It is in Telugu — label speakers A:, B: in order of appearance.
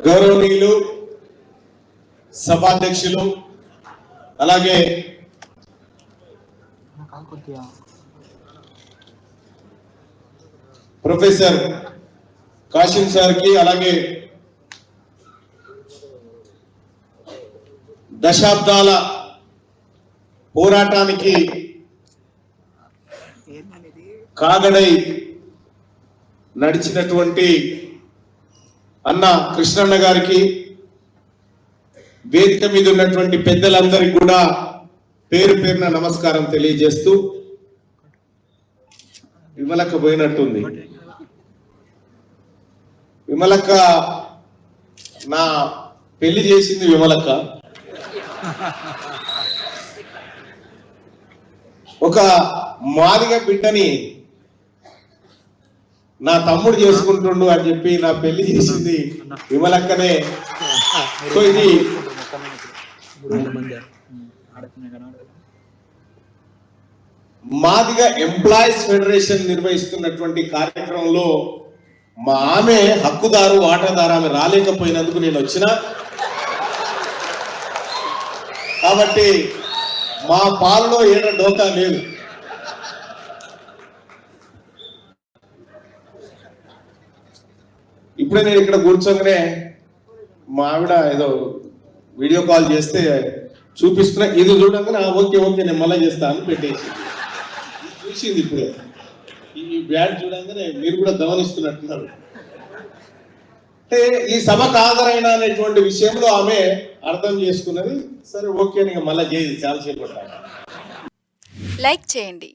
A: గౌరవనీయులు సభాధ్యక్షులు అలాగే ప్రొఫెసర్ కాశీం సార్కి అలాగే దశాబ్దాల పోరాటానికి కాగడై నడిచినటువంటి అన్న కృష్ణన్న గారికి వేదిక మీద ఉన్నటువంటి పెద్దలందరికీ కూడా పేరు పేరున నమస్కారం తెలియజేస్తూ విమలక్క పోయినట్టుంది. విమలక్క నా పెళ్లి చేసింది విమలక్క. ఒక మాదిగ బిడ్డని నా తమ్ముడు చేసుకుంటుండు అని చెప్పి నా పెళ్లి చేసింది విమలక్కనే. సో ఇది మాదిగ ఎంప్లాయీస్ ఫెడరేషన్ నిర్వహిస్తున్నటువంటి కార్యక్రమంలో మా ఆమె హక్కుదారు వాటాదారు ఆమె రాలేకపోయినందుకు నేను వచ్చిన. కాబట్టి మా పాలలో ఏడ డోకా లేదు. ఇప్పుడే నేను ఇక్కడ కూర్చోగానే మా ఆవిడ ఏదో వీడియో కాల్ చేస్తే చూపిస్తున్నా, ఇది చూడగానే ఓకే ఓకే నేను మళ్ళీ చేస్తాను పెట్టేసి చూసింది. ఇప్పుడే ఈ బ్యాడ్ చూడంగానే మీరు కూడా గమనిస్తున్నట్టున్నారు. అంటే ఈ సభకు హాజరైన అనేటువంటి విషయంలో ఆమె అర్థం చేసుకున్నది. సరే ఓకే, మళ్ళీ చేసి చాలాసేపు
B: లైక్ చేయండి.